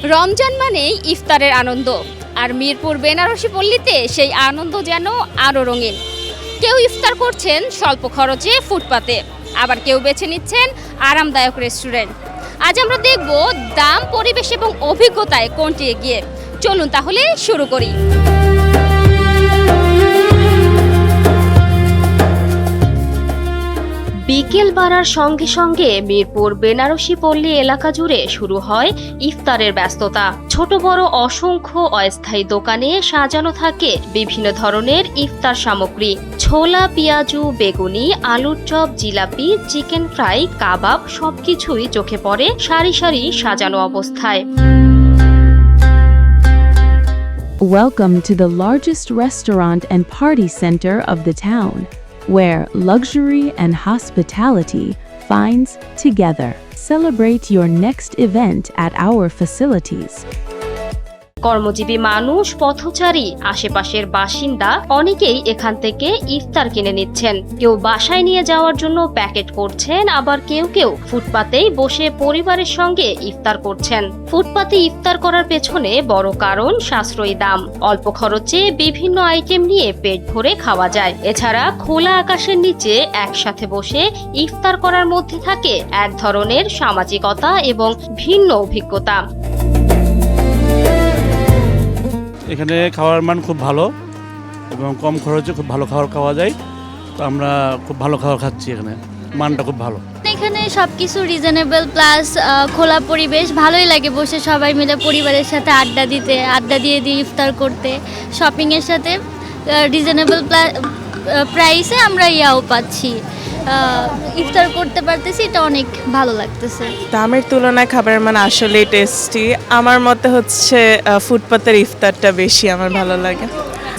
রমজান মানেই ইফতারের আনন্দ, আর মিরপুর বেনারসি পল্লীতে সেই আনন্দ যেন আরও রঙিন। কেউ ইফতার করছেন স্বল্প খরচে ফুটপাতে, আবার কেউ বেছে নিচ্ছেন আরামদায়ক রেস্টুরেন্ট। আজ আমরা দেখব দাম, পরিবেশ এবং অভিজ্ঞতায় কোনটি এগিয়ে। চলুন তাহলে শুরু করি। বিকেল বাড়ার সঙ্গে সঙ্গে মিরপুর বেনারসি পল্লী এলাকা জুড়ে শুরু হয় ইফতারের ব্যস্ততা। ছোট বড় অসংখ্য অস্থায়ী দোকানে সাজানো থাকে বিভিন্ন ধরনের ইফতার সামগ্রী। ছোলা, পেঁয়াজু, বেগুনি, আলুর চপ, জিলাপি, চিকেন ফ্রাই, কাবাব সবকিছুই চোখে পড়ে সারি সারি সাজানো অবস্থায়। Welcome to the largest restaurant and party center of the town, where luxury and hospitality finds together. Celebrate your next event at our facilities. কর্মজীবী মানুষ, পথচারী, আশেপাশের বাসিন্দা অনেকেই এখান থেকে ইফতার কিনে নিচ্ছেন। কেউ বাসায় নিয়ে যাওয়ার জন্য প্যাকেট করছেন, আবার কেউ কেউ ফুটপাতেই বসে পরিবারের সঙ্গে ইফতার করছেন। ফুটপাতে ইফতার করার পেছনে বড় কারণ সাশ্রয়ী দাম। অল্প খরচে বিভিন্ন আইটেম নিয়ে পেট ভরে খাওয়া যায়। এছাড়া খোলা আকাশের নিচে একসাথে বসে ইফতার করার মধ্যে থাকে এক ধরনের সামাজিকতা এবং ভিন্ন অভিজ্ঞতা। এখানে খাওয়ার মান খুব ভালো এবং কম খরচে খুব ভালো খাবার খাওয়া যায়। তো আমরা খুব ভালো খাবার খাচ্ছি, এখানে মানটা খুব ভালো। এখানে সবকিছু রিজনেবল, প্লাস খোলা পরিবেশ, ভালোই লাগে বসে সবাই মিলে পরিবারের সাথে আড্ডা দিয়ে ইফতার করতে। শপিংয়ের সাথে রিজনেবল প্রাইসে আমরা পাচ্ছি, ইফতার করতে পারতেছি, এটা অনেক ভালো লাগতেছে। দামের তুলনায় খাবারের মান আসলেই টেস্টি। আমার মতে হচ্ছে ফুটপাতের ইফতারটা বেশি আমার ভালো লাগে।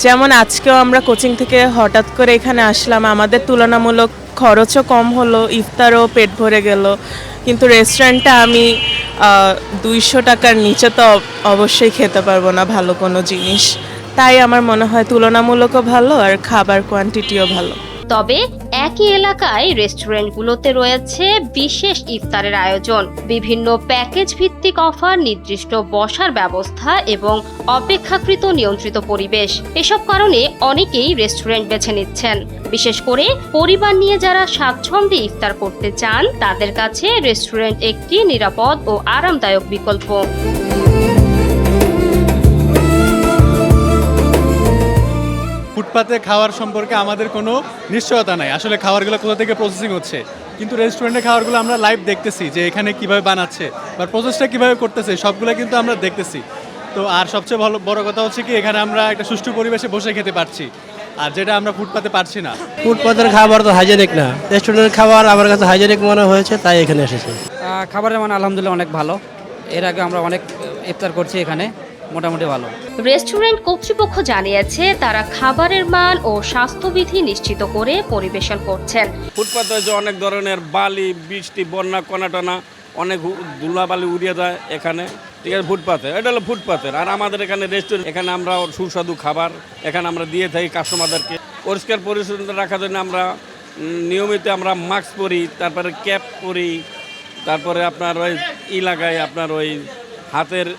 যেমন আজকেও আমরা কোচিং থেকে হঠাৎ করে এখানে আসলাম, আমাদের তুলনামূলক খরচও কম হলো, ইফতারও পেট ভরে গেল। কিন্তু রেস্টুরেন্টটা আমি 200 টাকার নিচে তো অবশ্যই খেতে পারবো না ভালো কোনো জিনিস। তাই আমার মনে হয় তুলনামূলকও ভালো আর খাবার কোয়ান্টিটিও ভালো। তবে একই এলাকায় রেস্টুরেন্টগুলোতে রয়েছে বিশেষ ইফতারের আয়োজন, বিভিন্ন প্যাকেজ ভিত্তিক অফার, নির্দিষ্ট বসার ব্যবস্থা এবং অপেক্ষাকৃত নিয়ন্ত্রিত পরিবেশ। এসব কারণে অনেকেই রেস্টুরেন্ট বেছে নিচ্ছেন। বিশেষ করে পরিবার নিয়ে যারা স্বাচ্ছন্দ্যে ইফতার করতে চান, তাদের কাছে রেস্টুরেন্ট একটি নিরাপদ ও আরামদায়ক বিকল্প। ফুটপাতে খাওয়ার সম্পর্কে আমাদের কোনো নিশ্চয়তা নাই, আসলে খাবারগুলো কোথা থেকে প্রসেসিং হচ্ছে। কিন্তু রেস্টুরেন্টের খাবারগুলো আমরা লাইভ দেখতেছি যে এখানে কিভাবে বানাচ্ছে বা প্রসেসটা কিভাবে করতেছে, সবগুলো কিন্তু আমরা দেখতেছি। তো আর সবচেয়ে বড় কথা হচ্ছে কি, এখানে আমরা একটা সুষ্ঠু পরিবেশে বসে খেতে পারছি, আর যেটা আমরা ফুটপাতে পারছি না। ফুটপাতের খাবার তো হাইজেনিক না, রেস্টুরেন্টের খাবার আমার কাছে হাইজেনিক মনে হয়েছে, তাই এখানে এসেছি। খাবারের মান আলহামদুলিল্লাহ অনেক ভালো। এর আগে আমরা অনেক ইফতার করছি, এখানে মোটামুটি ভালো। রেস্টুরেন্ট কর্তৃপক্ষ জানিয়েছে তারা খাবারের মান ও স্বাস্থ্যবিধি নিশ্চিত করে পরিবেশন করছেন। ফুটপাতে যে অনেক ধরনের বালি, বৃষ্টি, বন্যা, কনাটনা, অনেক ধুলাবালি উড়িয়ে যায় এখানে, ঠিক আছে। ফুটপাতে এটা হলো ফুটপাতের। আর আমাদের এখানে রেস্টুরেন্ট, এখানে আমরা সুস্বাদু খাবার এখানে আমরা দিয়ে থাকি কাস্টমারদেরকে। পরিষ্কার পরিচ্ছন্ন রাখার জন্য আমরা নিয়মিত আমরা মাস্ক পরি, তারপরে ক্যাপ পরি, তারপরে আপনার ওই লাগাই, আপনার ওই হাতের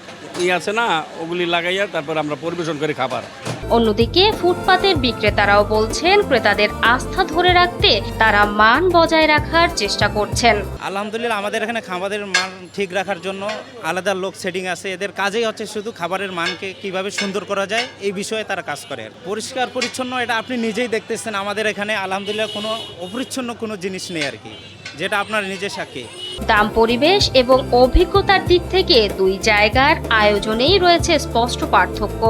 আছে না, ওগুলি লাগাইয়া তারপর আমরা পরিবেশন করি খাবার। অন্যদিকে ফুটপাতের বিক্রেতারাও বলছেন ক্রেতাদের আস্থা ধরে রাখতে তারা মান বজায় রাখার চেষ্টা করছেন। আলহামদুলিল্লাহ আমাদের এখানে খাবারের মান ঠিক রাখার জন্য আলাদা লোক সেটিং আছে। এদের কাজেই হচ্ছে শুধু খাবারের মানকে কিভাবে সুন্দর করা যায় এই বিষয়ে তারা কাজ করে। পরিষ্কার পরিচ্ছন্ন এটা আপনি নিজেই দেখতেছেন, আমাদের এখানে আলহামদুলিল্লাহ কোনো অপরিচ্ছন্ন কোনো জিনিস নেই আর কি, যেটা আপনার নিজের সাক্ষী। দাম, পরিবেশ এবং অভিজ্ঞতার দিক থেকে দুই জায়গার আয়োজনেই রয়েছে স্পষ্ট পার্থক্য।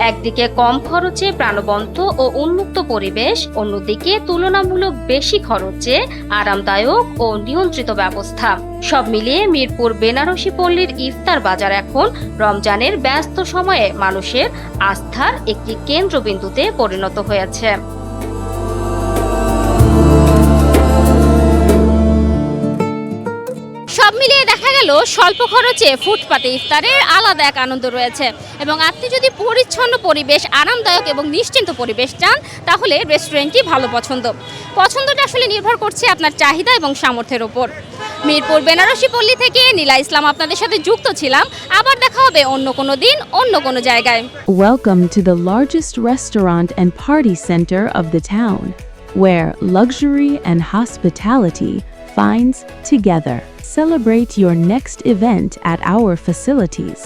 একদিকে কম খরচে প্রাণবন্ত ও উন্মুক্ত পরিবেশ, অন্যদিকে তুলনামূলক বেশি খরচে আরামদায়ক ও নিয়ন্ত্রিত ব্যবস্থা। সব মিলিয়ে মিরপুর বেনারসি পল্লীর ইফতার বাজার এখন রমজানের ব্যস্ত সময়ে মানুষের আস্থার একটি কেন্দ্রবিন্দুতে পরিণত হয়েছে। সব মিলিয়ে দেখা গেল স্বল্প খরচে ফুটপাতে ইফতারের আলাদা এক আনন্দ রয়েছে, এবং আপনি যদি পরিচ্ছন্ন পরিবেশ, আরামদায়ক এবং নিশ্চিন্ত পরিবেশ চান, তাহলে রেস্টুরেন্টটি ভালো পছন্দটা আসলে নির্ভর করছে আপনার চাহিদা এবং সামর্থ্যের উপর। মিরপুর বেনারসি পল্লী থেকে নীলা ইসলাম আপনাদের সাথে যুক্ত ছিলাম। আবার দেখা হবে অন্য কোনো দিন অন্য কোনো জায়গায়। Welcome to the largest restaurant and party center of the town, where luxury and hospitality finds together. Celebrate your next event at our facilities.